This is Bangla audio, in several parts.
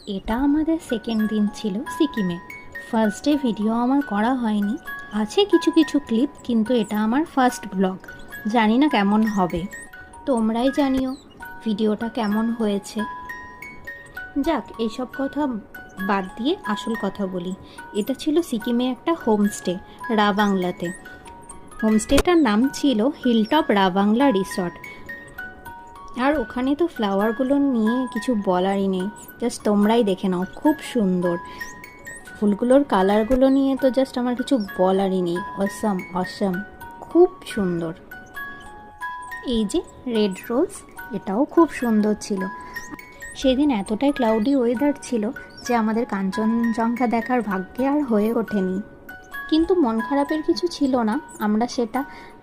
এটা আমাদের সেকেন্ড দিন ছিল সিকিমে। ফার্স্ট ডে ভিডিও আমার করা হয়নি, আছে কিছু কিছু ক্লিপ, কিন্তু এটা আমার ফার্স্ট ব্লগ। জানি না কেমন হবে, তোমরাই জানিও ভিডিওটা কেমন হয়েছে। যাক, এইসব কথা বাদ দিয়ে আসল কথা বলি। এটা ছিল সিকিমে একটা হোমস্টে, রা বাংলাতে। হোমস্টেটার নাম ছিল হিলটপ রা বাংলা রিসর্ট। আর ওখানে তো ফ্লাওয়ারগুলো নিয়ে কিছু বলারই নেই, জাস্ট তোমরাই দেখে নাও, খুব সুন্দর। ফুলগুলোর কালারগুলো নিয়ে তো জাস্ট আমার কিছু বলারই নেই, অসাম অসাম, খুব সুন্দর। এই যে রেড রোজ, এটাও খুব সুন্দর ছিল। সেদিন এতটাই ক্লাউডি ওয়েদার ছিল যে আমাদের কাঞ্চনজঙ্ঘা দেখার ভাগ্যে আর হয়ে ওঠেনি, কিন্তু মন খারাপের কিছু ছিল না, আমরা সেটা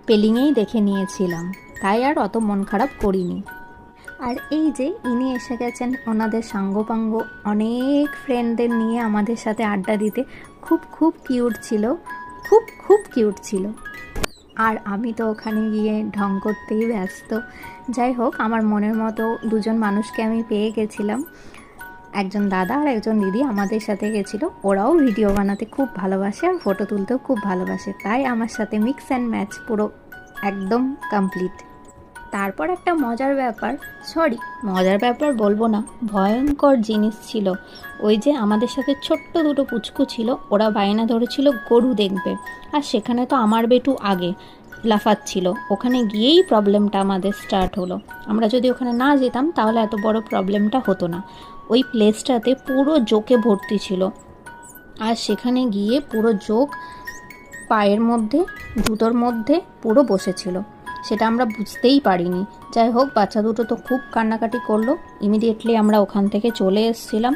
পেলিংয়েই দেখে নিয়েছিলাম, তাই আর অত মন খারাপ করিনি। আর এই যে ইনি এসে গেছেন ওনাদের সাঙ্গপাঙ্গ অনেক ফ্রেন্ডদের নিয়ে আমাদের সাথে আড্ডা দিতে। খুব খুব কিউট ছিল, খুব খুব কিউট ছিল। আর আমি তো ওখানে গিয়ে ঢং করতেই ব্যস্ত। যাই হোক, আমার মনের মতো দুজন মানুষকে আমি পেয়ে গেছিলাম, একজন দাদা আর একজন দিদি আমাদের সাথে গেছিলো। ওরাও ভিডিও বানাতে খুব ভালোবাসে আর ফটো তুলতেও খুব ভালোবাসে, তাই আমার সাথে মিক্স অ্যান্ড ম্যাচ পুরো একদম কমপ্লিট। তারপর একটা মজার ব্যাপার বলবো না, ভয়ঙ্কর জিনিস ছিল। ওই যে আমাদের সাথে ছোট্ট দুটো পুচকু ছিল, ওরা বায়না ধরেছিল গরু দেখবে, আর সেখানে তো আমার বেটু আগে লাফাচ্ছিল। ওখানে গিয়েই প্রবলেমটা আমাদের স্টার্ট হলো। আমরা যদি ওখানে না যেতাম তাহলে এত বড় প্রবলেমটা হতো না। ওই প্লেসটাতে পুরো জোকে ভর্তি ছিল, আর সেখানে গিয়ে পুরো জোক পায়ের মধ্যে, জুতোর মধ্যে পুরো বসেছিল, সেটা আমরা বুঝতেই পারিনি। যাই হোক, বাচ্চা দুটো তো খুব কান্নাকাটি করলো। ইমিডিয়েটলি আমরা ওখান থেকে চলে এসেছিলাম,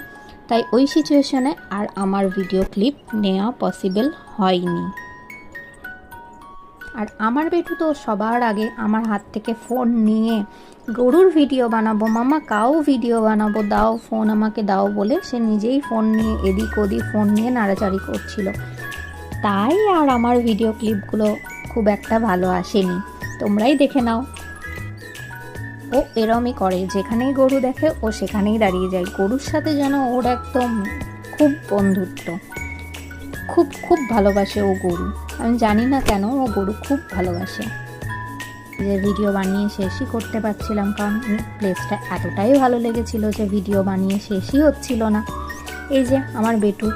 তাই ওই সিচুয়েশনে আর আমার ভিডিও ক্লিপ নেওয়া পসিবল হয়নি। আর আমার বেটু তো সবার আগে আমার হাত থেকে ফোন নিয়ে গরুর ভিডিও বানাবো, মামা কাউ ভিডিও বানাবো, দাও ফোন আমাকে দাও বলে সে নিজেই ফোন নিয়ে এদিক ওদিক ফোন নিয়ে নাড়াচাড়ি করছিল। তাই আর আমার ভিডিও ক্লিপগুলো খুব একটা ভালো আসেনি, তোমরাই দেখে নাও। ও এরমই করে, যেখানেই গরু দেখে ও সেখানেই দাঁড়িয়ে যায়। গরুর সাথে যেন ওর একদম খুব বন্ধুত্ব, খুব খুব ভালোবাসে ও গরু। আমি জানি না কেন ও গরু খুব ভালোবাসে। যে ভিডিও বানিয়ে শেষই করতে পারছিলাম, কারণ প্লেসটা এতটাই ভালো লেগেছিল যে ভিডিও বানিয়ে শেষই হচ্ছিল না। এই যে আমার বেটু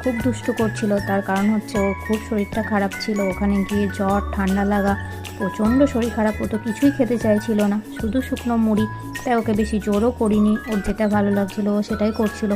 খুব দুষ্টু করছিল, তার কারণ হচ্ছে ওর খুব শরীরটা খারাপ ছিল। ওখানে গিয়ে জ্বর, ঠান্ডা লাগা, প্রচণ্ড শরীর খারাপ, ও তো কিছুই খেতে চাইছিল না, শুধু শুকনো মুড়ি। তাই ওকে বেশি জোরও করিনি, ওর যেটা ভালো লাগছিল ও সেটাই করছিল।